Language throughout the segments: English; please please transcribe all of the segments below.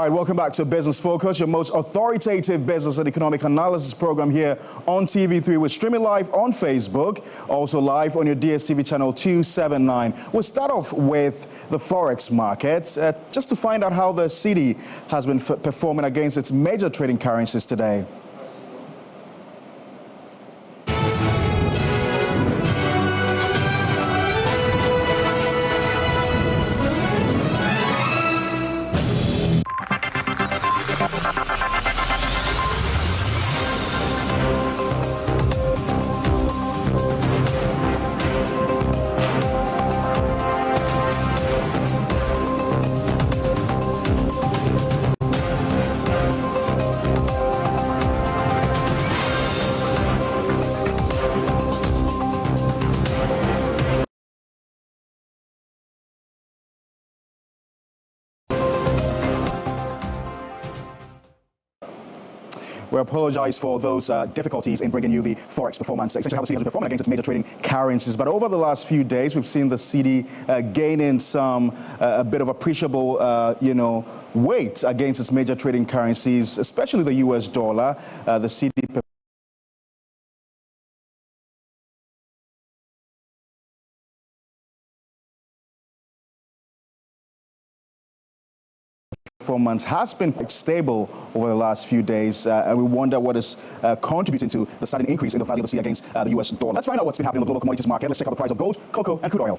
All right, welcome back to Business Focus, your most authoritative business and economic analysis program here on TV3. We're streaming live on Facebook, also live on your DSTV channel 279. We'll start off with the Forex markets, just to find out how the city has been performing against its major trading currencies today. We apologize for those difficulties in bringing you the Forex performance, essentially how the city has been performing against its major trading currencies. But over the last few days, we've seen the city gaining a bit of appreciable, weight against its major trading currencies, especially the US dollar. The city performance has been quite stable over the last few days, and we wonder what is contributing to the sudden increase in the value of the city against the US dollar. Let's find out what's been happening in the global commodities market. Let's check out the price of gold, cocoa, and crude oil.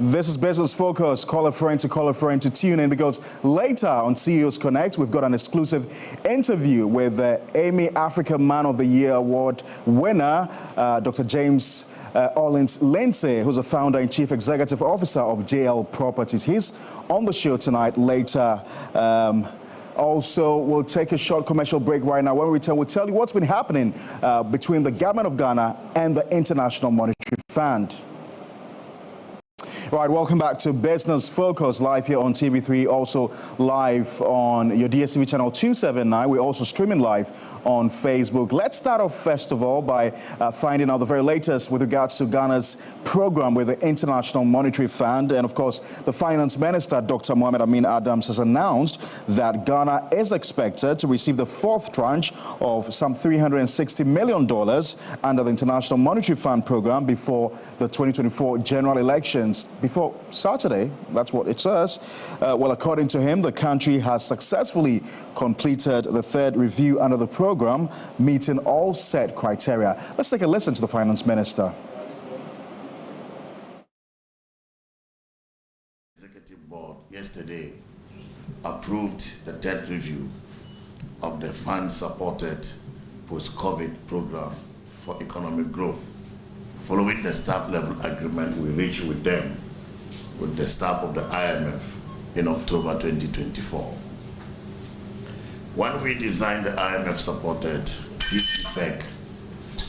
This is Business Focus. Call a friend to tune in, because later on CEOs Connect, we've got an exclusive interview with the Emmy Africa Man of the Year Award winner, Dr. James Lindsey, who's a founder and chief executive officer of JL Properties. He's on the show tonight later. Also, we'll take a short commercial break right now. When we return, we'll tell you what's been happening between the government of Ghana and the International Monetary Fund. Right, welcome back to Business Focus, live here on TV3, also live on your DSTV channel 279. We're also streaming live on Facebook. Let's start off, first of all, by finding out the very latest with regards to Ghana's program with the International Monetary Fund. And, of course, the Finance Minister, Dr. Mohamed Amin Adams, has announced that Ghana is expected to receive the fourth tranche of some $360 million under the International Monetary Fund program before the 2024 general elections. Before Saturday, that's what it says. Well, according to him, the country has successfully completed the third review under the program, meeting all set criteria. Let's take a listen to the Finance Minister. Executive Board yesterday approved the third review of the fund-supported post-COVID program for economic growth, following the staff-level agreement we reached with them, with the staff of the IMF in October 2024. When we designed the IMF-supported PCPEC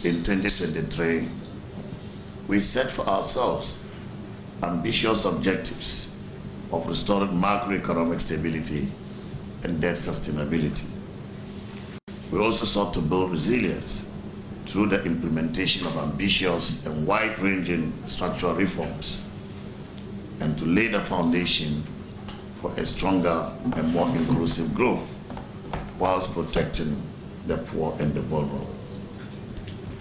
in 2023, we set for ourselves ambitious objectives of restoring macroeconomic stability and debt sustainability. We also sought to build resilience through the implementation of ambitious and wide-ranging structural reforms, and to lay the foundation for a stronger and more inclusive growth whilst protecting the poor and the vulnerable.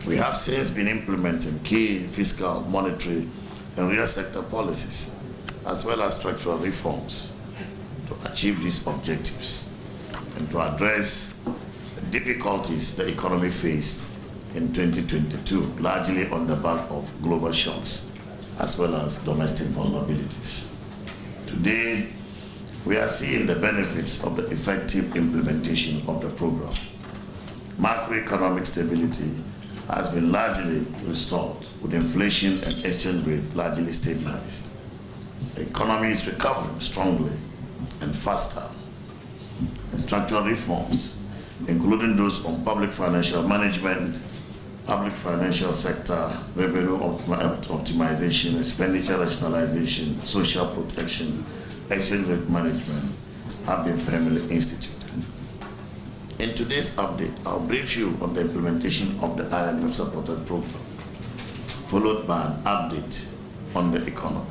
We have since been implementing key fiscal, monetary, and real sector policies, as well as structural reforms, to achieve these objectives and to address the difficulties the economy faced in 2022, largely on the back of global shocks, as well as domestic vulnerabilities. Today, we are seeing the benefits of the effective implementation of the program. Macroeconomic stability has been largely restored, with inflation and exchange rate largely stabilized. The economy is recovering strongly and faster, and structural reforms, including those on public financial management, public financial sector, revenue optimization, expenditure rationalization, social protection, exchange rate management, have been firmly instituted. In today's update, I'll brief you on the implementation of the IMF-supported program, followed by an update on the economy.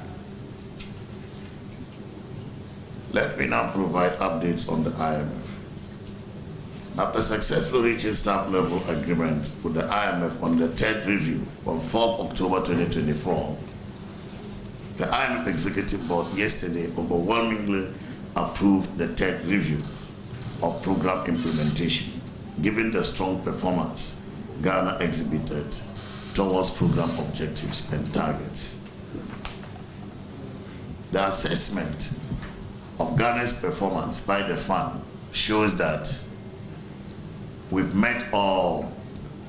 Let me now provide updates on the IMF. After successfully reaching staff-level agreement with the IMF on the third review on 4th October 2024, the IMF Executive Board yesterday overwhelmingly approved the third review of program implementation, given the strong performance Ghana exhibited towards program objectives and targets. The assessment of Ghana's performance by the fund shows that we've met all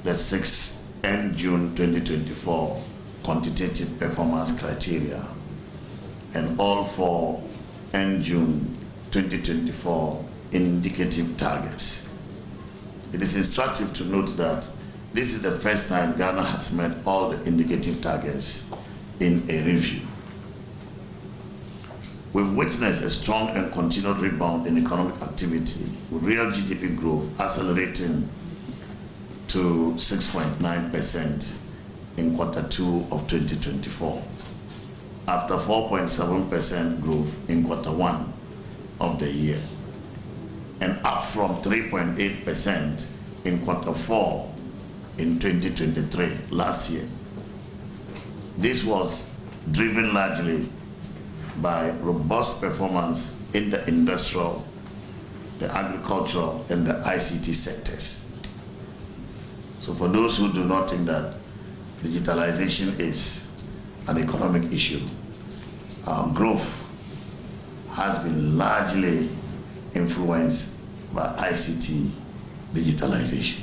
the 6 end June 2024 quantitative performance criteria and all 4 end June 2024 indicative targets. It is instructive to note that this is the first time Ghana has met all the indicative targets in a review. We've witnessed a strong and continued rebound in economic activity, with real GDP growth accelerating to 6.9% in Q2 of 2024, after 4.7% growth in Q1 of the year, and up from 3.8% in Q4 in 2023, last year. This was driven largely by robust performance in the industrial, the agricultural, and the ICT sectors. So for those who do not think that digitalization is an economic issue, our growth has been largely influenced by ICT digitalization.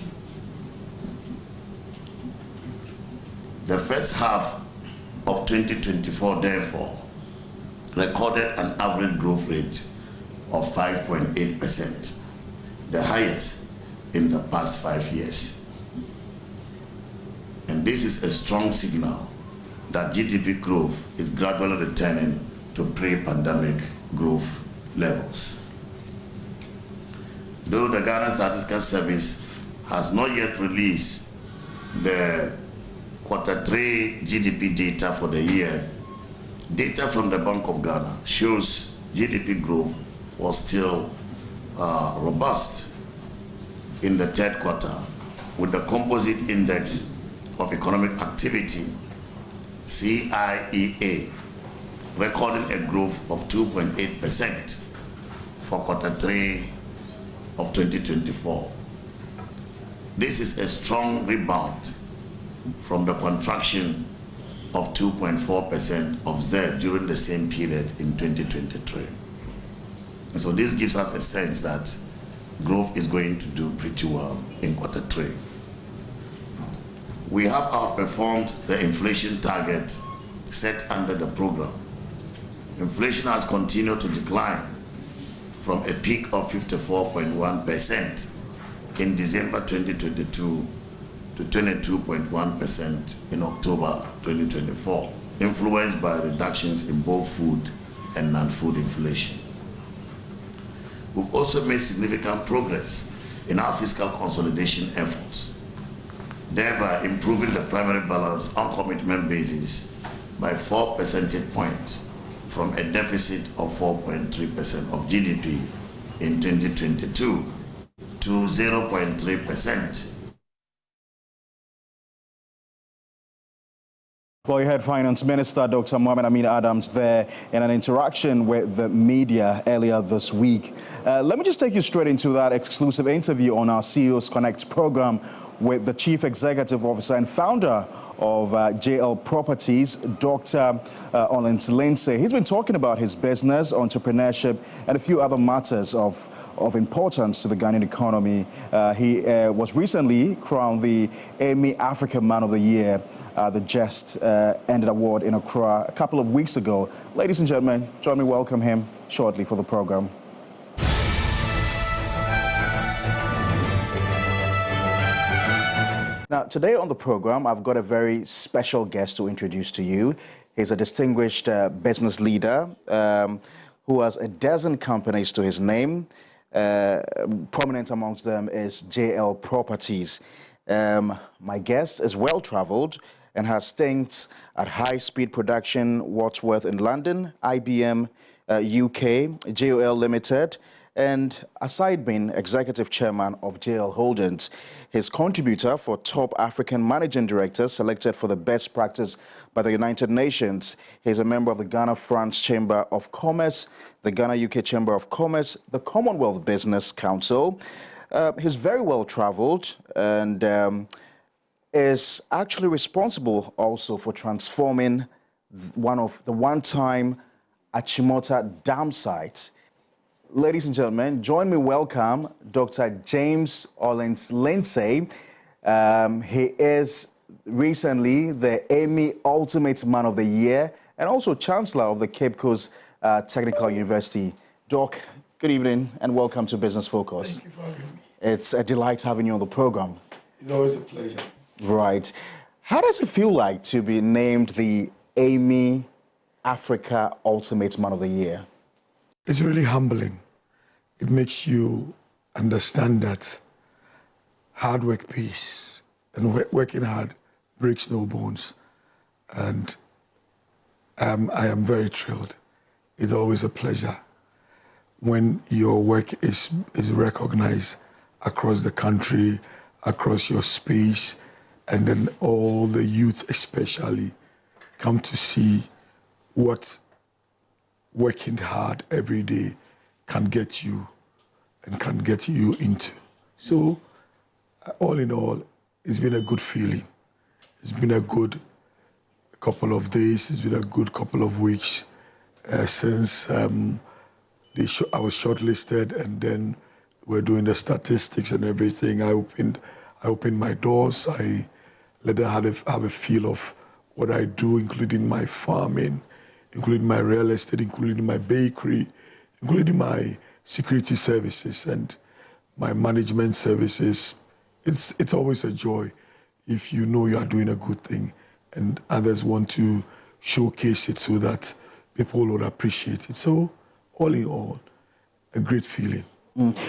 The first half of 2024, therefore, recorded an average growth rate of 5.8%, the highest in the past 5 years. And this is a strong signal that GDP growth is gradually returning to pre-pandemic growth levels. Though the Ghana Statistical Service has not yet released the Q3 GDP data for the year, data from the Bank of Ghana shows GDP growth was still robust in the third quarter, with the Composite Index of Economic Activity, CIEA, recording a growth of 2.8% for Q3 of 2024. This is a strong rebound from the contraction of 2.4% observed during the same period in 2023. And so this gives us a sense that growth is going to do pretty well in Q3. We have outperformed the inflation target set under the program. Inflation has continued to decline from a peak of 54.1% in December 2022 to 22.1% in October 2024, influenced by reductions in both food and non-food inflation. We've also made significant progress in our fiscal consolidation efforts, thereby improving the primary balance on commitment basis by 4 percentage points from a deficit of 4.3% of GDP in 2022 to 0.3%. Well, you heard Finance Minister Dr. Mohamed Amin Adams there in an interaction with the media earlier this week. Let me just take you straight into that exclusive interview on our CEOs Connect program with the Chief Executive Officer and founder of JL Properties, Dr. Lindsey. He's been talking about his business, entrepreneurship, and a few other matters of importance to the Ghanaian economy. He was recently crowned the AMI Africa Man of the Year, the just ended award in Accra a couple of weeks ago. Ladies and gentlemen, join me welcome him shortly for the program. Now, today on the program, I've got a very special guest to introduce to you. He's a distinguished business leader who has a dozen companies to his name. Prominent amongst them is JL Properties. My guest is well-traveled and has stints at High Speed Production, Wadsworth in London, IBM UK, JOL Limited, and aside being executive chairman of JL Holdings. His contributor for top African managing directors selected for the best practice by the United Nations. He's a member of the Ghana-France Chamber of Commerce, the Ghana-UK Chamber of Commerce, the Commonwealth Business Council. He's very well traveled and is actually responsible also for transforming one-time Achimota dam site. Ladies and gentlemen, join me welcome Dr. James Lindsey. He is recently the AMI Ultimate Man of the Year and also Chancellor of the Cape Coast Technical University. Doc, good evening and welcome to Business Focus. Thank you for having me. It's a delight having you on the program. It's always a pleasure. Right. How does it feel like to be named the AMI Africa Ultimate Man of the Year? It's really humbling. It makes you understand that hard work pays, and working hard breaks no bones. And I am very thrilled. It's always a pleasure when your work is recognized across the country, across your space, and then all the youth especially come to see what working hard every day can get you and can get you into. So, all in all, it's been a good feeling. It's been a good couple of days. It's been a good couple of weeks since I was shortlisted, and then we're doing the statistics and everything. I opened my doors. I let them have a feel of what I do, including my farming, including my real estate, including my bakery, including my security services and my management services. It's always a joy if you know you are doing a good thing and others want to showcase it so that people would appreciate it. So, all in all, a great feeling.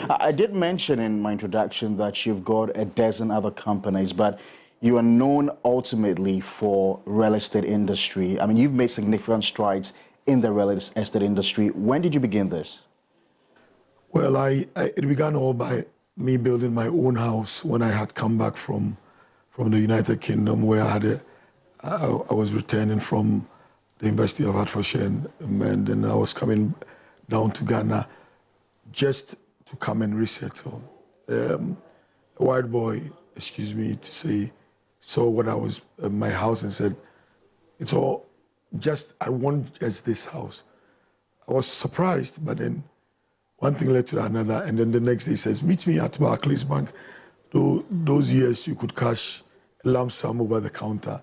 I did mention in my introduction that you've got a dozen other companies, but you are known ultimately for real estate industry. I mean, you've made significant strides in the real estate industry. When did you begin this? Well, it began all by me building my own house when I had come back from the United Kingdom, where I was returning from the University of Hertfordshire, and then I was coming down to Ghana just to come and resettle. A white boy, excuse me to say, saw what I was in my house and said, it's all just, I want just this house. I was surprised, but then one thing led to another, and then the next day he says, meet me at Barclays Bank. Those years you could cash a lump sum over the counter.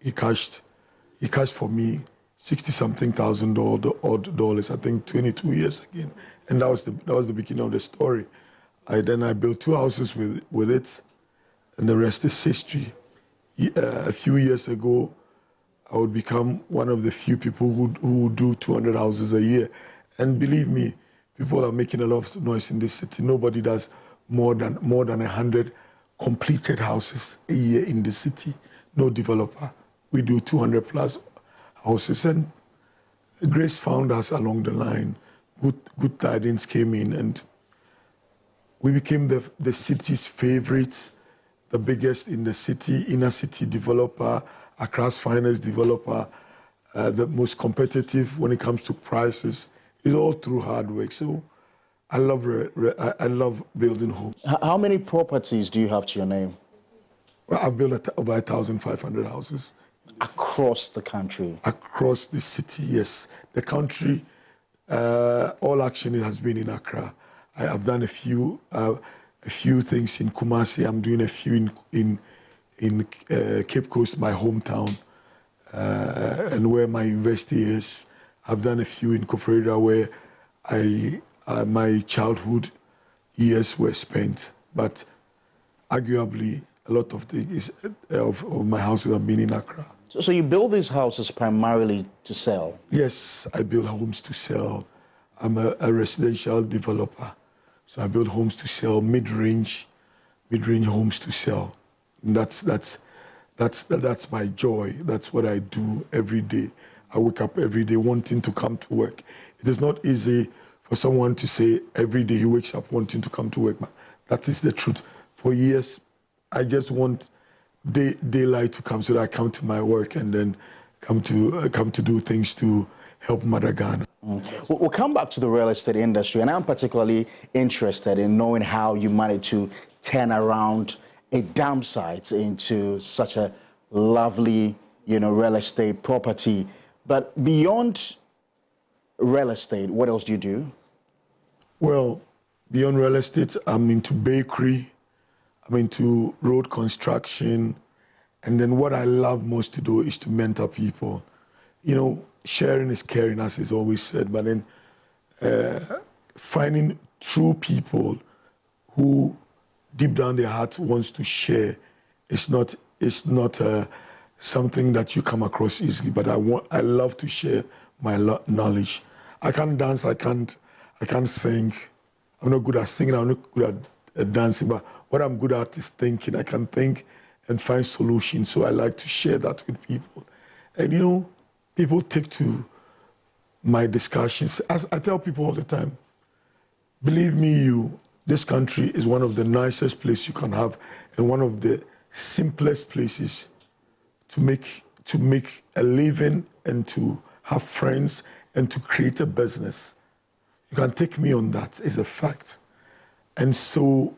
He cashed for me $60-something thousand dollars, I think 22 years again. And that was the beginning of the story. I built 2 houses with it, and the rest is history. A few years ago, I would become one of the few people who would do 200 houses a year. And believe me, people are making a lot of noise in this city. Nobody does more than 100 completed houses a year in the city. No developer. We do 200 plus houses, and grace found us along the line. Good tidings came in, and we became the city's favorite, the biggest in the city, inner city developer, Accra's finest developer, the most competitive when it comes to prices. It's all through hard work. So I love building homes. How many properties do you have to your name? Well, I've built over 1,500 houses. Across the country? Across the city, yes. The country, all action has been in Accra. I've done a few things in Kumasi. I'm doing a few in Cape Coast, my hometown, and where my university is. I've done a few in Koforidua where my childhood years were spent. But arguably, a lot of things of my houses have been in Accra. So you build these houses primarily to sell? Yes, I build homes to sell. I'm a residential developer. So I build homes to sell, mid-range homes to sell. And that's my joy. That's what I do every day. I wake up every day wanting to come to work. It is not easy for someone to say every day he wakes up wanting to come to work. But that is the truth. For years, I just want daylight to come so that I come to my work and then come to do things to help Mother Ghana. We'll come back to the real estate industry, and I'm particularly interested in knowing how you managed to turn around a dump site into such a lovely, real estate property. But beyond real estate, what else do you do? Well, beyond real estate, I'm into bakery. I'm into road construction. And then what I love most to do is to mentor people. Sharing is caring, as is always said, but then finding true people who deep down their heart wants to share is not something that you come across easily, but I love to share my knowledge. I can't dance, I can't sing. I'm not good at singing, I'm not good at dancing, but what I'm good at is thinking. I can think and find solutions, so I like to share that with people. And people take to my discussions. As I tell people all the time, believe me, this country is one of the nicest places you can have and one of the simplest places to make a living and to have friends and to create a business. You can take me on that, it's a fact. And so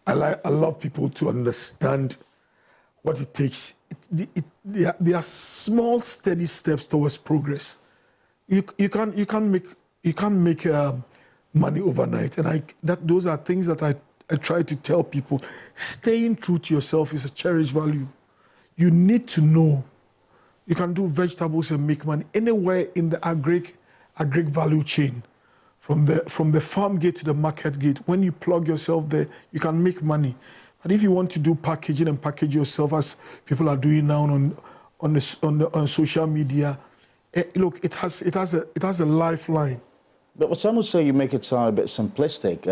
I love people to understand what it takes. There are small, steady steps towards progress. You can't make money overnight, and those are things that I try to tell people. Staying true to yourself is a cherished value. You need to know you can do vegetables and make money anywhere in the agric value chain, from the farm gate to the market gate. When you plug yourself there, you can make money. But if you want to do packaging and package yourself, as people are doing now on social media, look, it has a lifeline. But some would say you make it sound a bit simplistic.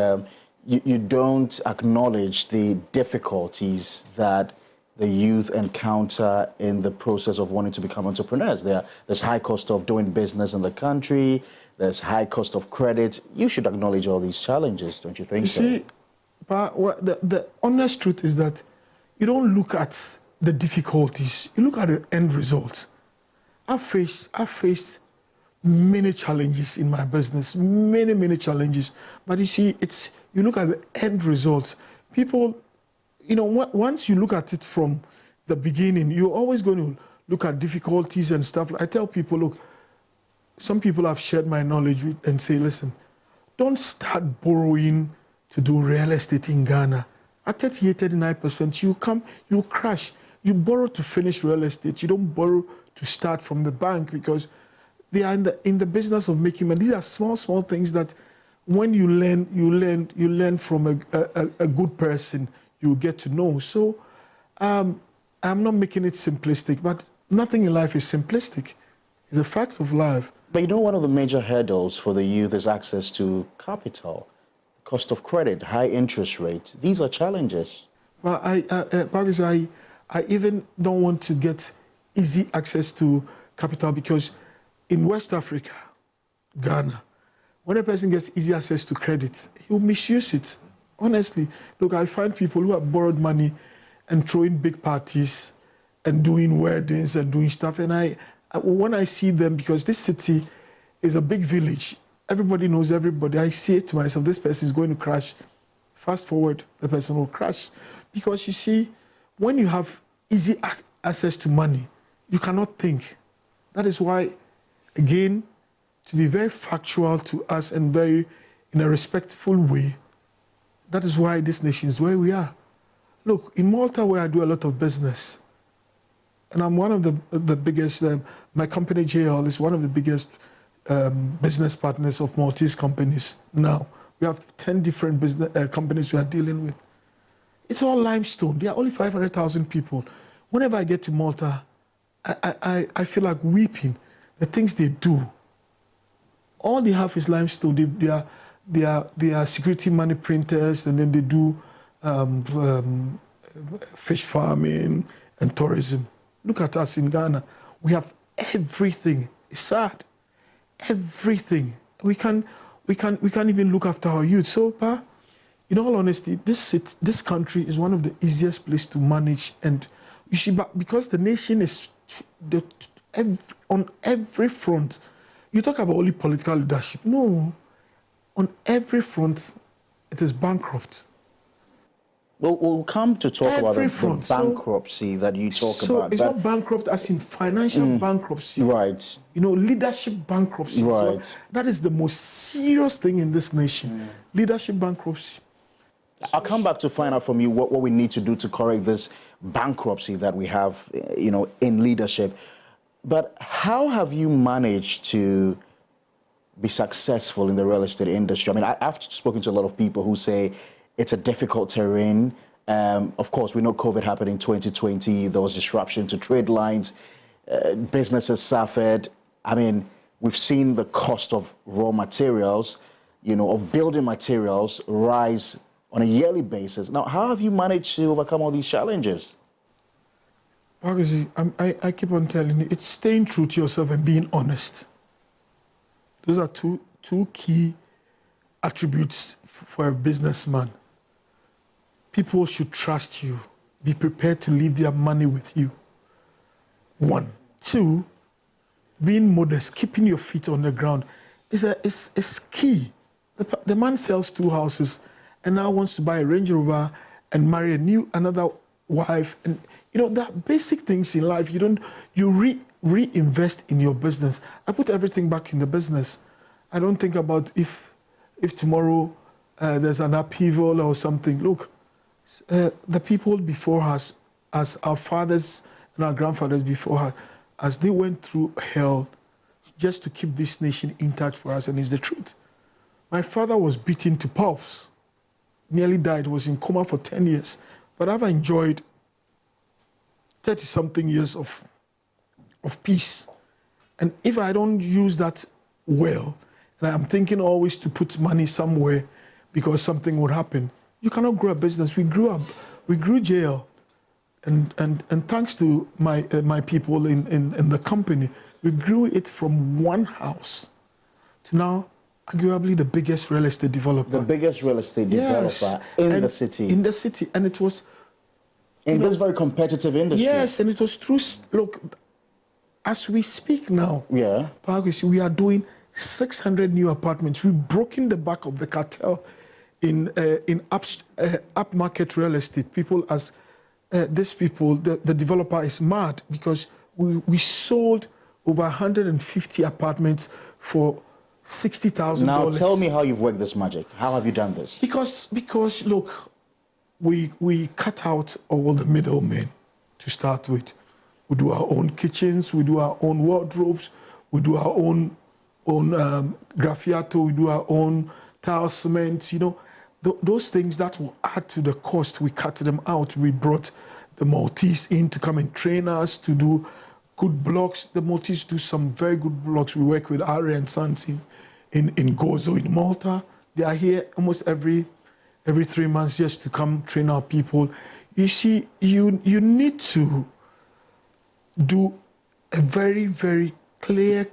You don't acknowledge the difficulties that the youth encounter in the process of wanting to become entrepreneurs. There's high cost of doing business in the country. There's high cost of credit. You should acknowledge all these challenges, don't you think so? You see, but the honest truth is that you don't look at the difficulties. You look at the end result. I've faced many challenges in my business, many challenges. But you see, you look at the end result. People, once you look at it from the beginning, you're always going to look at difficulties and stuff. I tell people, look, some people have shared my knowledge with and say, listen, don't start borrowing to do real estate in Ghana. At 38-39%, you crash. You borrow to finish real estate. You don't borrow to start from the bank, because they are in the business of making money. These are small things that when you learn from a good person, you get to know. So I'm not making it simplistic, but nothing in life is simplistic. It's a fact of life. But one of the major hurdles for the youth is access to capital, cost of credit, high interest rates. These are challenges. Well, I even don't want to get easy access to capital, because in West Africa, Ghana, when a person gets easy access to credit, he'll misuse it. Honestly, look, I find people who have borrowed money and throwing big parties and doing weddings and doing stuff. And when I see them, because this city is a big village, everybody knows everybody, I say to myself, this person is going to crash. Fast forward, the person will crash. Because you see, when you have easy access to money, you cannot think. That is why, again, to be very factual to us and very in a respectful way, that is why this nation is where we are. Look, in Malta, where I do a lot of business, and I'm one of the biggest, my company JL is one of the biggest business partners of Maltese companies now. We have 10 different business companies we are dealing with. It's all limestone. There are only 500,000 people. Whenever I get to Malta, I feel like weeping. The things they do. All they have is limestone. They are security money printers, and then they do fish farming and tourism. Look at us in Ghana. We have everything. It's sad. Everything. We can't even look after our youth. So, in all honesty, this country is one of the easiest places to manage, and you see, because the nation is on every front. You talk about only political leadership. No, on every front, it is bankrupt. We'll come to talk about the bankruptcy that you talk about. So it's not bankrupt as in financial bankruptcy. Right. You know, leadership bankruptcy. Right. So that is the most serious thing in this nation. Leadership bankruptcy. I'll come back to find out from you what we need to do to correct this bankruptcy that we have, you know, in leadership. But how have you managed to be successful in the real estate industry? I mean, I've spoken to a lot of people who say it's a difficult terrain. Of course, we know COVID happened in 2020. There was disruption to trade lines. Businesses suffered. I mean, we've seen the cost of raw materials, you know, of building materials rise on a yearly basis. Now, how have you managed to overcome all these challenges? I keep on telling you, it's staying true to yourself and being honest. Those are two key attributes for a businessman. People should trust you. Be prepared to leave their money with you. 1. 2, being modest, keeping your feet on the ground is key. The man sells 2 houses and now wants to buy a Range Rover and marry another wife. And you know, that basic things in life, you reinvest in your business. I put everything back in the business. I don't think about if tomorrow there's an upheaval or something. Look, the people before us, as our fathers and our grandfathers before us, as they went through hell just to keep this nation intact for us, and it's the truth. My father was beaten to pulps, nearly died, was in coma for 10 years. But I've enjoyed 30-something years of peace. And if I don't use that well, and I'm thinking always to put money somewhere because something would happen, you cannot grow a business. We grew JL, and thanks to my people in the company, we grew it from 1 house to now arguably the biggest real estate developer. The biggest real estate developer in the city. In the city, and it was in this very competitive industry. Yes, and it was true. Look, as we speak now, we are doing 600 new apartments. We've broken the back of the cartel in upmarket real estate. People, the developer is mad because we sold over 150 apartments for $60,000. Now tell me how you've worked this magic. How have you done this? Because look, we cut out all the middlemen to start with. We do our own kitchens, we do our own wardrobes, we do our own graffiato, we do our own tile cement, you know. Those things that will add to the cost, we cut them out. We brought the Maltese in to come and train us to do good blocks. The Maltese do some very good blocks. We work with Ari and Sons in Gozo in Malta. They are here almost every 3 months just to come train our people. You see, you need to do a very, very clear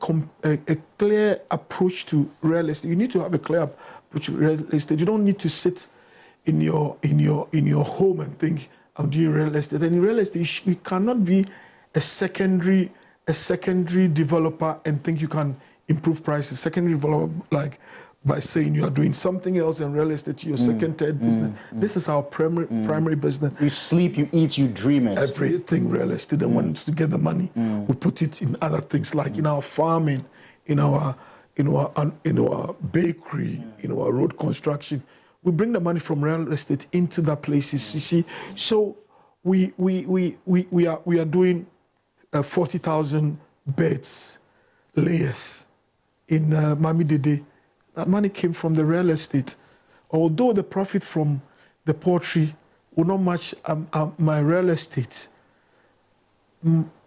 approach to real estate. You need to have a clear approach to real estate. You don't need to sit in your home and think, I'm doing real estate. And in real estate, you cannot be a secondary developer and think you can improve prices. Secondary developer like by saying you are doing something else in real estate, your second, third business. This is our primary business. You sleep, you eat, you dream it. Everything real estate. And once to get the money, we put it in other things like in our farming, in our bakery, in our road construction. We bring the money from real estate into the places. You see, so we are doing 40,000 beds, layers in Mami Dede. That money came from the real estate. Although the profit from the poultry will not match my real estate,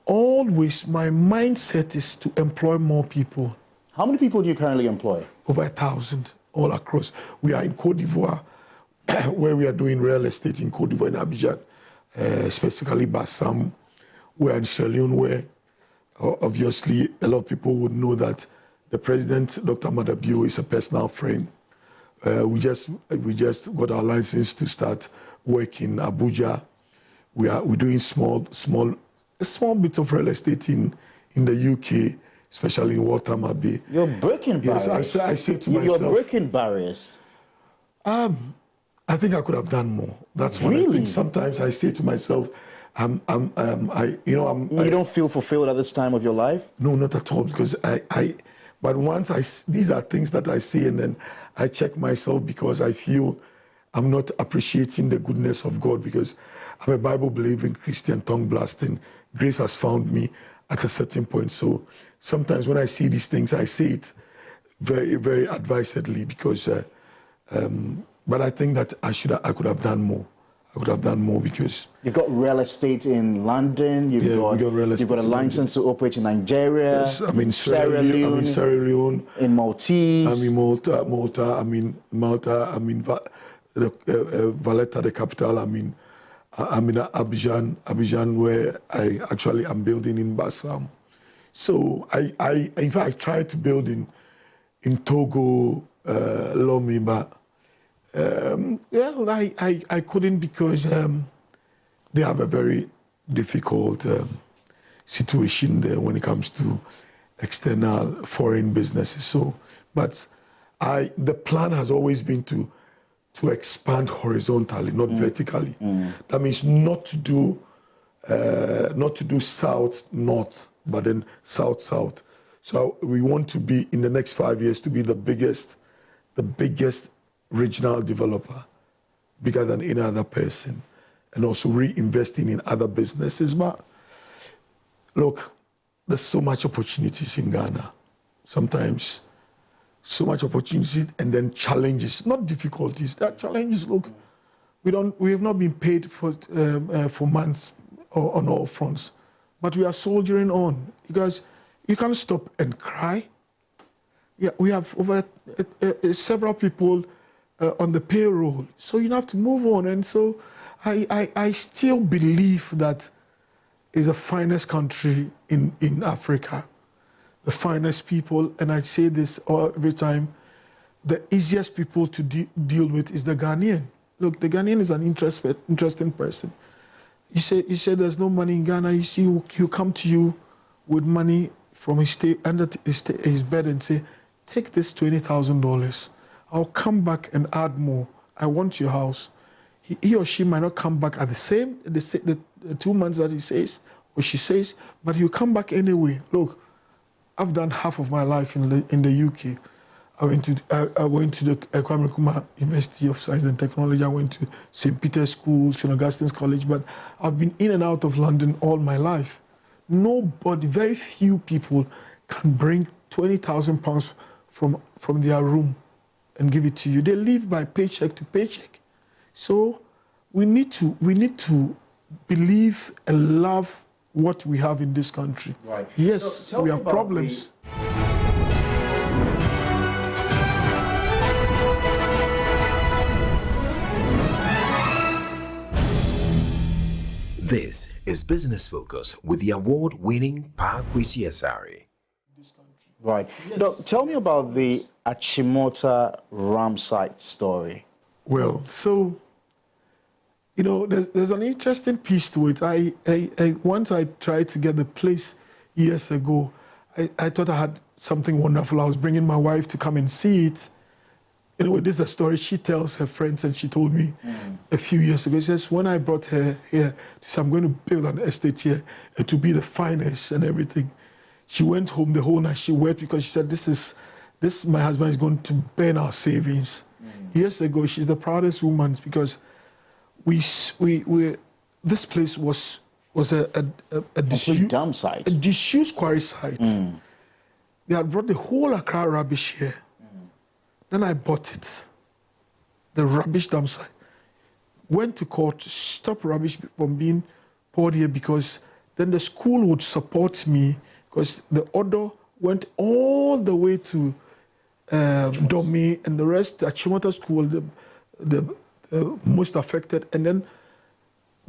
always my mindset is to employ more people. How many people do you currently employ? Over 1,000 all across. We are in Côte d'Ivoire, where we are doing real estate in Côte d'Ivoire, in Abidjan, specifically Bassam. We are in Sierra Leone, where obviously a lot of people would know that the president, Dr. Madabio, is a personal friend. We just got our license to start work in Abuja. We're doing small bits of real estate in the UK, especially in Waltham Bay. You're breaking barriers. Yes, I say to myself. You're breaking barriers. I think I could have done more. That's what I think. Sometimes I say to myself, you don't feel fulfilled at this time of your life? No, not at all, because but once these are things that I say, and then I check myself because I feel I'm not appreciating the goodness of God, because I'm a Bible-believing Christian, tongue-blasting. Grace has found me at a certain point. So sometimes when I see these things, I say it very, very advisedly, because, but I think that I could have done more. I could have done more, because you've got real estate in London. You've got a license to operate in Nigeria. Yes, I'm in Sierra Leone. In Maltese. I'm in Malta. I'm in Malta. I'm in Valletta, the capital. I'm in Abidjan, where I actually am building in Bassam. So in fact, I tried to build in Togo, Lomé, but I couldn't, because they have a very difficult situation there when it comes to external foreign businesses. So, but the plan has always been to expand horizontally, not vertically. That means not to do south north, but then south south. So we want to be, in the next 5 years, to be the biggest regional developer, bigger than any other person, and also reinvesting in other businesses. But look, there's so much opportunities in Ghana. Sometimes so much opportunity, and then challenges, not difficulties. There are challenges. Look, we have not been paid for months on all fronts, but we are soldiering on, because you can't stop and cry. Yeah, we have over several people on the payroll, so you have to move on. And so I still believe that is the finest country in Africa, the finest people, and I say this every time, the easiest people to deal with is the Ghanaian. Look, the Ghanaian is an interesting person. You say there's no money in Ghana. You see, he'll come to you with money from under his bed and say, take this $20,000. I'll come back and add more. I want your house. He or she might not come back at the 2 months that he says or she says, but he'll come back anyway. Look, I've done half of my life in the UK. I went to the Kwame Nkrumah University of Science and Technology. I went to St. Peter's School, St. Augustine's College, but I've been in and out of London all my life. Nobody, very few people can bring £20,000 from their room and give it to you. They live by paycheck to paycheck. So we need to believe and love what we have in this country. Right. Yes, so we have problems. This is Business Focus with the award-winning Pakwesi Asare. Right. Yes. Now, tell me about the Achimota Ram site story. Well, so, you know, there's an interesting piece to it. Once I tried to get the place years ago, I thought I had something wonderful. I was bringing my wife to come and see it, Anyway, this is a story she tells her friends, and she told me a few years ago. She says, when I brought her here, she said, I'm going to build an estate here to be the finest and everything. She went home the whole night. She wept because she said, my husband is going to burn our savings. Years ago, she's the proudest woman because this place was a dump site. A disused quarry site. They had brought the whole Accra rubbish here. Then I bought it. The rubbish dump site. Went to court to stop rubbish from being poured here because then the school would support me because the order went all the way to Domi and the rest, Achimota school, the most affected. And then,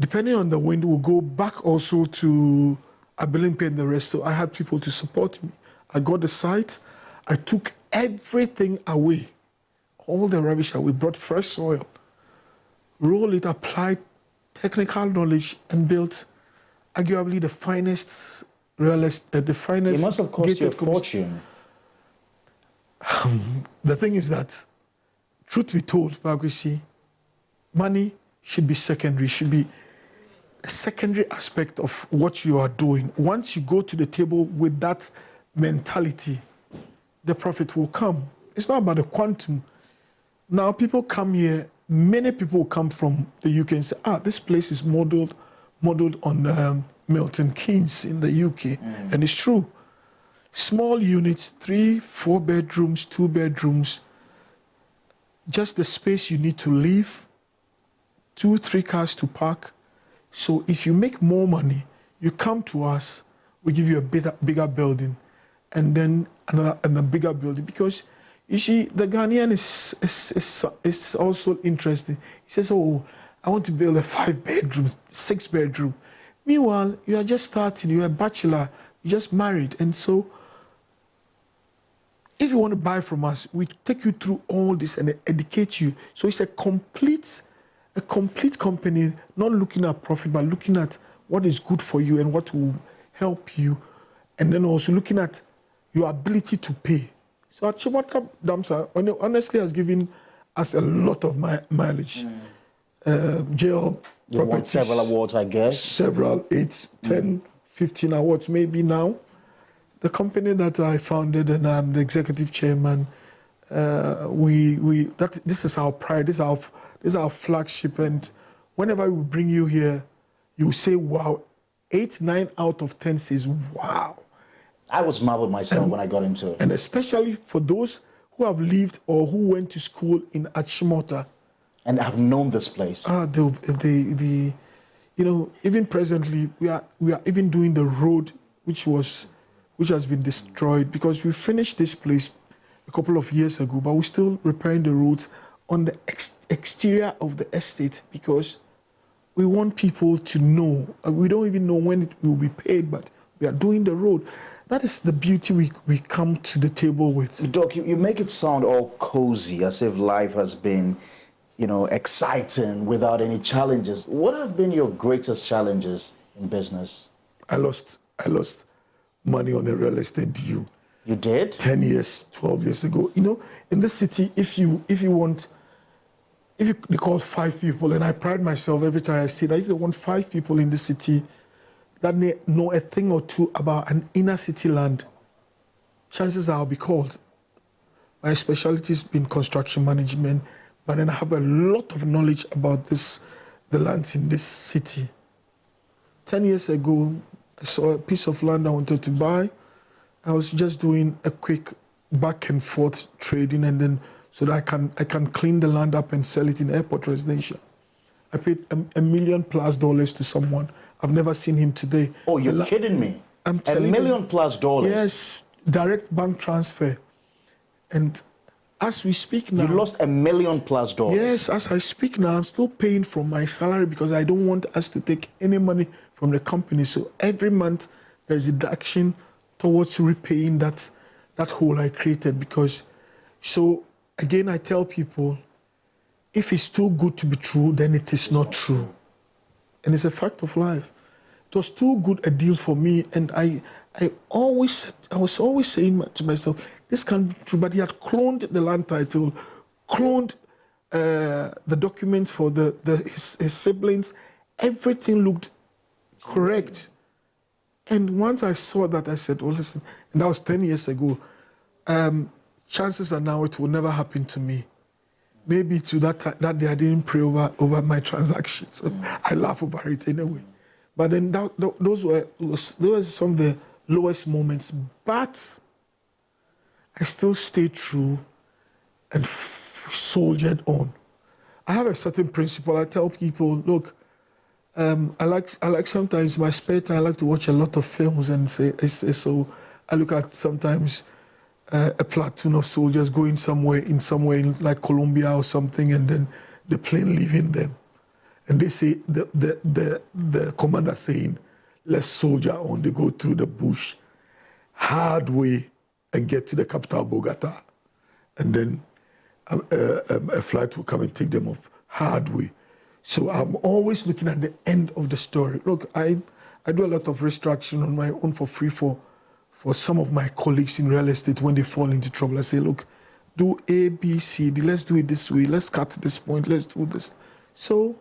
depending on the wind, we'll go back also to Abelimpe and the rest. So I had people to support me. I got the site. I took everything away, all the rubbish away, brought fresh soil, roll it, applied technical knowledge, and built arguably the finest real estate, the finest. It must have cost you a fortune. The thing is that, truth be told, Bagwisi, money should be secondary, should be a secondary aspect of what you are doing. Once you go to the table with that mentality, the profit will come. It's not about the quantum. Now people come here, many people come from the UK and say, this place is modeled on Milton Keynes in the UK. And it's true. Small units, 3, 4 bedrooms, 2 bedrooms, just the space you need to live, 2, 3 cars to park. So if you make more money, you come to us, we give you a bigger building, and then another bigger building. Because you see, the Ghanaian is also interesting. He says, I want to build a 5-bedroom, 6-bedroom. Meanwhile, you are just starting, you're a bachelor, you just married. And so, if you want to buy from us, we take you through all this and educate you. So it's a complete company, not looking at profit, but looking at what is good for you and what will help you. And then also looking at your ability to pay. So Achimota Damsa honestly has given us a lot of mileage. JL You won several awards, I guess. Several, 8, 10, 15 awards maybe now. The company that I founded and I'm the executive chairman, this is our pride, this is our flagship, and whenever we bring you here, you say, wow. 8, 9 out of 10 says, wow. I was marveled myself when I got into it. And especially for those who have lived or who went to school in Achimota. And have known this place. You know, even presently, we are even doing the road which has been destroyed, because we finished this place a couple of years ago, but we're still repairing the roads on the exterior of the estate, because we want people to know. We don't even know when it will be paid, but we are doing the road. That is the beauty we come to the table with. Doc, you make it sound all cozy, as if life has been, you know, exciting without any challenges. What have been your greatest challenges in business? I lost money on a real estate deal. You did? 10 years, 12 years ago. You know, in this city, if you call 5 people, and I pride myself every time I say that if they want 5 people in the city that know a thing or two about an inner city land, chances are I'll be called. My specialty has been construction management, but then I have a lot of knowledge about the lands in this city. 10 years ago, I saw a piece of land I wanted to buy. I was just doing a quick back and forth trading, and then so that I can clean the land up and sell it in airport residential. I paid $1 million+ to someone. I've never seen him today. Oh, you're kidding me? I'm telling you. $1 million+? Yes, direct bank transfer. And as we speak now... You lost $1 million+? Yes, as I speak now, I'm still paying from my salary because I don't want us to take any money from the company. So every month there's a deduction towards repaying that hole I created. Because, so again, I tell people, if it's too good to be true, then it is not true. And it's a fact of life. It was too good a deal for me, and I was always saying to myself, this can't be true. But he had cloned the land title, cloned the documents for his siblings. Everything looked correct. And once I saw that, I said, well, listen, and that was 10 years ago. Chances are now it will never happen to me. Maybe to that day I didn't pray over my transactions. So I laugh over it anyway. But then those were some of the lowest moments. But I still stayed true and soldiered on. I have a certain principle. I tell people, look, I like sometimes in my spare time, I like to watch a lot of films and so I look at sometimes a platoon of soldiers going somewhere in like Colombia or something, and then the plane leaving them. And they say, the commander saying, let's soldier on. They go through the bush, hard way, and get to the capital, Bogota. And then a flight will come and take them off, hard way. So I'm always looking at the end of the story. Look, I do a lot of restructuring on my own for free for some of my colleagues in real estate when they fall into trouble. I say, look, do A, B, C, D, let's do it this way, let's cut this point, let's do this. So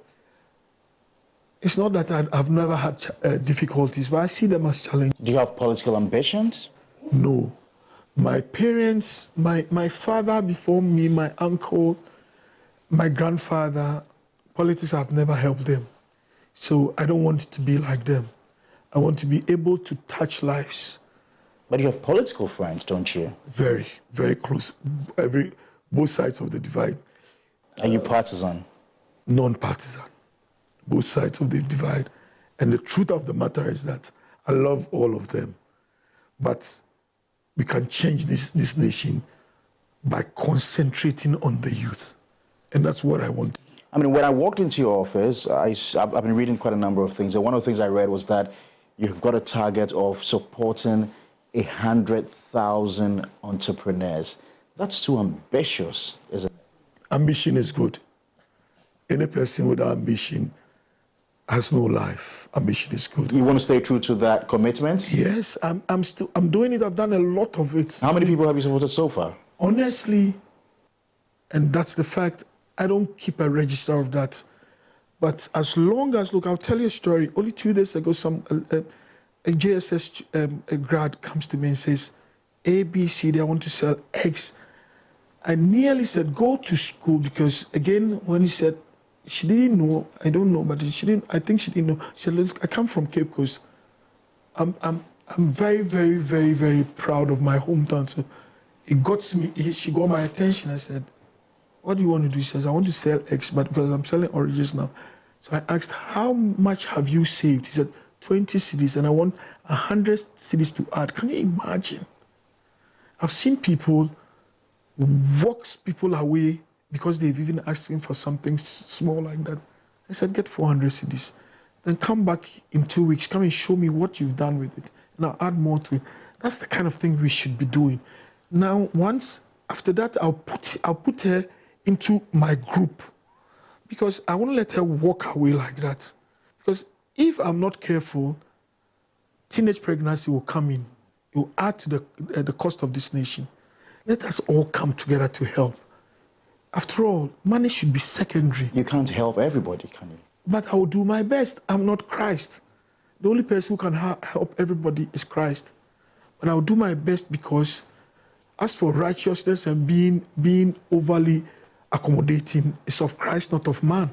it's not that I've never had difficulties, but I see them as challenges. Do you have political ambitions? No. My parents, my father before me, my uncle, my grandfather, politics have never helped them. So I don't want it to be like them. I want to be able to touch lives. But you have political friends, don't you? Very, very close. Both sides of the divide. Are you partisan? Non-partisan. Both sides of the divide. And the truth of the matter is that I love all of them. But we can change this nation by concentrating on the youth. And that's what I want. I mean, when I walked into your office, I've been reading quite a number of things. And one of the things I read was that you've got a target of supporting 100,000 entrepreneurs. That's too ambitious, isn't it? Ambition is good. Any person with ambition has no life. Ambition is good. You want to stay true to that commitment? Yes, I'm doing it. I've done a lot of it. How many people have you supported so far? Honestly, and that's the fact, I don't keep a register of that. But as long as, look, I'll tell you a story. Only 2 days ago, a JSS grad comes to me and says, A, B, C, D, I want to sell X. I nearly said, go to school, because again, when he said, she didn't know, I don't know, but I think she didn't know. She said, look, I come from Cape Coast. I'm very, very, very, very proud of my hometown. So it got to me, she got my attention. I said, what do you want to do? She says, I want to sell X, but because I'm selling Origins now. So I asked, how much have you saved? He said, 20 cedis, and I want 100 cedis to add. Can you imagine? I've seen people walk people away because they've even asked him for something small like that. I said, get 400 cedis. Then come back in 2 weeks, come and show me what you've done with it. And I'll add more to it. That's the kind of thing we should be doing. Now, after that, I'll put her into my group, because I won't let her walk away like that. Because if I'm not careful, teenage pregnancy will come in. It will add to the cost of this nation. Let us all come together to help. After all, money should be secondary. You can't help everybody, can you? But I will do my best. I'm not Christ. The only person who can help everybody is Christ. But I will do my best, because as for righteousness and being overly accommodating, it's of Christ, not of man.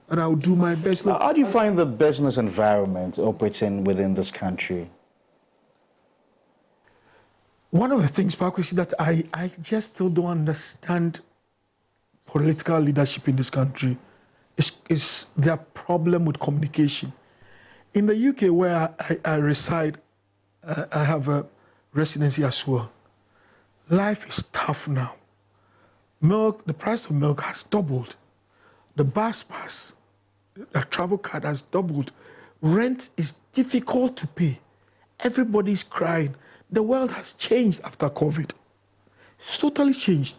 And I will do my best. Look, how do you find the business environment operating within this country? One of the things, Paco, is that I just still don't understand political leadership in this country. Is their problem with communication. In the UK, where I reside, I have a residency as well. Life is tough now. Milk, the price of milk has doubled. The bus pass, the travel card has doubled. Rent is difficult to pay. Everybody is crying. The world has changed after COVID. It's totally changed.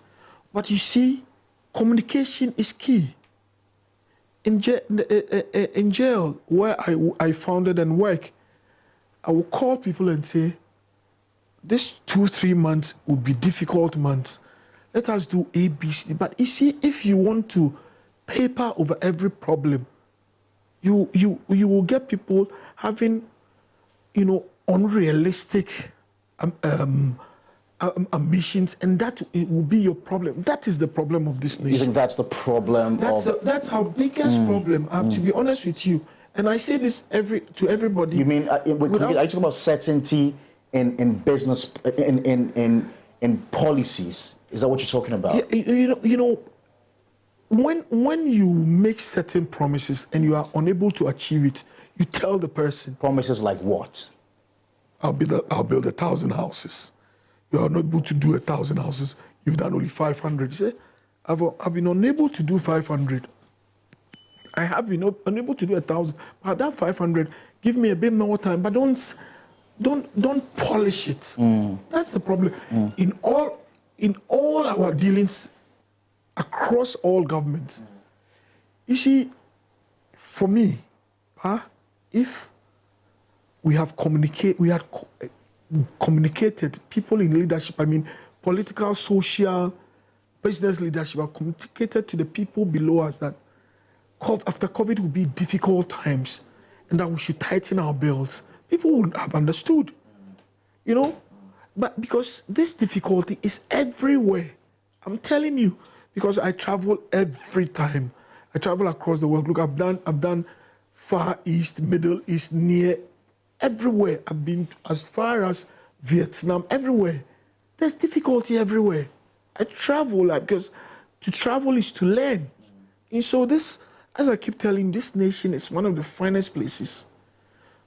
But you see, communication is key. In jail, where I founded and work, I will call people and say, this 2-3 months will be difficult months. let us do A, B, C. But you see, if you want to paper over every problem, you will get people having, unrealistic ambitions, and that it will be your problem. That is the problem of this nation. You think that's the problem? That's our biggest problem. I have to be honest with you, and I say this to everybody. You mean are you talking about certainty in business in policies? Is that what you're talking about? When you make certain promises and you are unable to achieve it, you tell the person. Promises like what? I'll build 1,000 houses. You are unable to do 1,000 houses. You've done only 500. You say, I've been unable to do 500. I have been unable to do 1,000. But that 500, give me a bit more time. But don't polish it. That's the problem. In all our dealings across all governments. You see, for me, if we had communicated, people in leadership, I mean political, social, business leadership, have communicated to the people below us that after COVID will be difficult times and that we should tighten our belts. People would have understood, But because this difficulty is everywhere, I'm telling you, because I travel every time. I travel across the world. Look, I've done Far East, Middle East, near, everywhere. I've been as far as Vietnam, everywhere. There's difficulty everywhere. I travel because to travel is to learn. And so this, as I keep telling, this nation is one of the finest places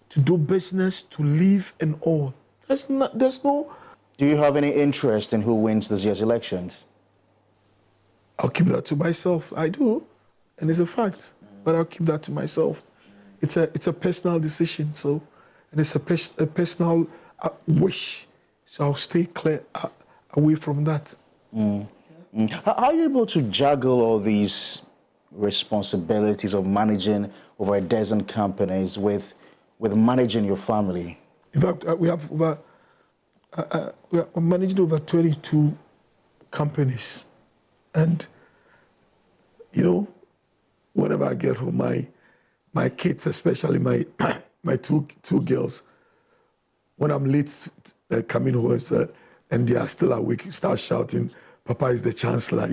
to do business, to live, and all. There's no. Do you have any interest in who wins this year's elections? I'll keep that to myself. I do, and it's a fact. But I'll keep that to myself. It's a personal decision. So, and it's a personal wish. So I'll stay clear away from that. How are you able to juggle all these responsibilities of managing over a dozen companies with managing your family? In fact, we are managing over 22 companies. And, whenever I get home, my kids, especially my two girls, when I'm late coming home and they are still awake, start shouting, "Papa is the chancellor,"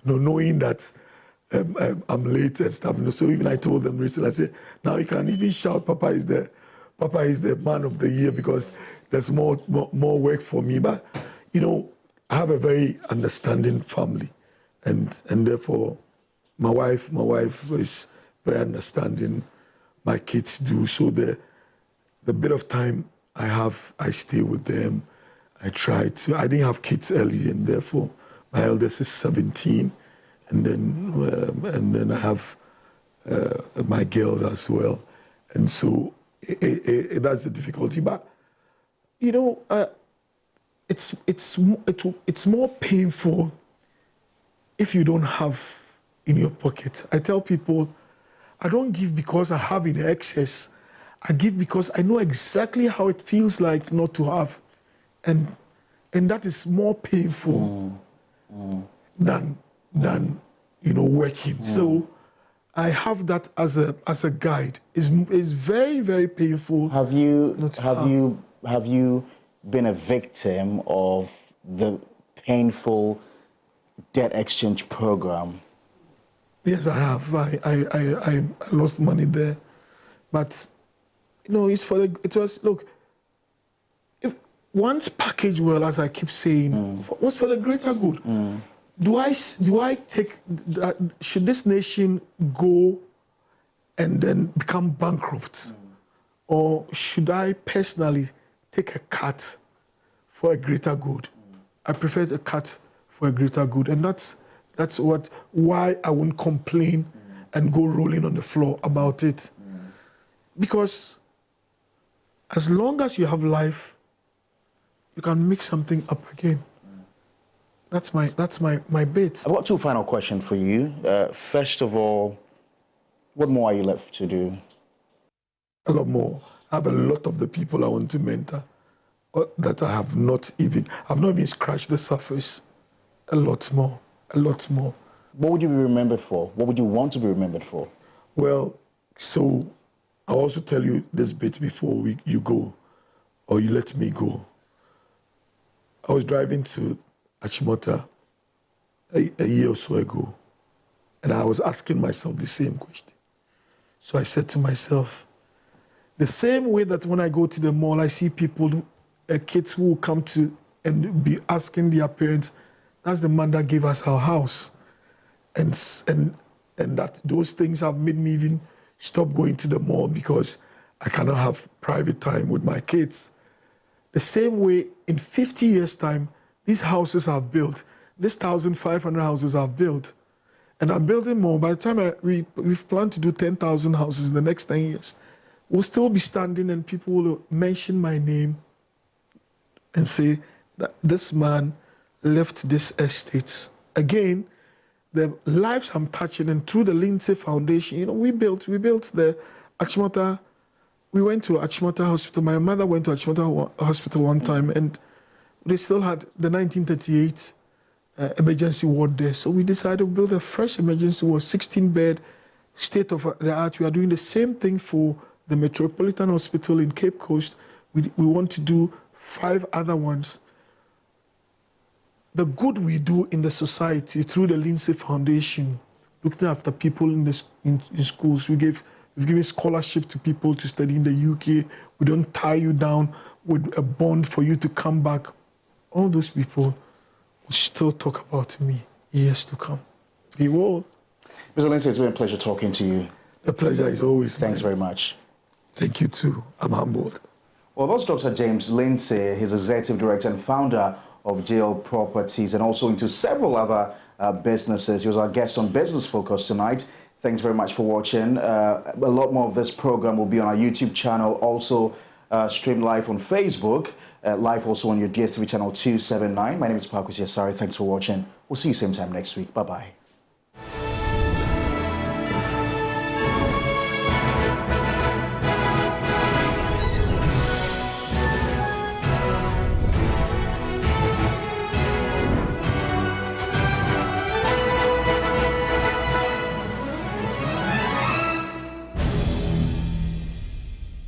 knowing that I'm late and stuff. So even I told them recently, I said, now you can even shout, Papa is the man of the year, because there's more work for me. But, I have a very understanding family. And therefore, my wife is very understanding. My kids do. So the bit of time I have, I stay with them. I try to. I didn't have kids early, and therefore my eldest is 17, and then I have my girls as well. And so that's the difficulty. But it's more painful if you don't have in your pocket. I tell people, I don't give because I have in excess. I give because I know exactly how it feels like not to have. And that is more painful than working. So I have that as a guide. It's very, very painful. Have you been a victim of the painful debt exchange program? Yes, I have. I lost money there, but look, if once packaged well, as I keep saying, was for the greater good. Do I take that? Should this nation go and then become bankrupt, or should I personally take a cut for a greater good? I prefer a cut for a greater good, and that's why I won't complain and go rolling on the floor about it. Because as long as you have life, you can make something up again. That's my bit. I've got two final questions for you. First of all, what more are you left to do? A lot more. I have a lot of the people I want to mentor that I've not even scratched the surface. a lot more, a lot more. What would you be remembered for? What would you want to be remembered for? Well, so I'll also tell you this bit before you go, or you let me go. I was driving to Achimota a year or so ago, and I was asking myself the same question. So I said to myself, the same way that when I go to the mall, I see people, kids who will come to and be asking their parents, that's the man that gave us our house. And that those things have made me even stop going to the mall because I cannot have private time with my kids. The same way, in 50 years' time, these houses I've built, these 1,500 houses I've built, and I'm building more. By the time we've planned to do 10,000 houses in the next 10 years, we'll still be standing and people will mention my name and say that this man left this estate. Again, the lives I'm touching, and through the Lindsey Foundation, you know, we built the Achimota. We went to Achimota Hospital. My mother went to Achimota Hospital one time, and they still had the 1938 emergency ward there. So we decided to build a fresh emergency ward, 16-bed, state-of-the-art. We are doing the same thing for the Metropolitan Hospital in Cape Coast. We want to do 5 other ones. The good we do in the society through the Lindsey Foundation, looking after people in schools. We've given scholarship to people to study in the UK. We don't tie you down with a bond for you to come back. All those people will still talk about me years to come. They will. Mr. Lindsey, it's been a pleasure talking to you. The pleasure is always mine. Thanks very much. Thank you too. I'm humbled. Well, that's Dr. James Lindsey. He's Executive Director and founder of JL Properties and also into several other businesses. He was our guest on Business Focus tonight. Thanks very much for watching. A lot more of this program will be on our YouTube channel, also streamed live on Facebook, live also on your DSTV channel 279. My name is Pakus Yasari. Thanks for watching. We'll see you same time next week. Bye-bye.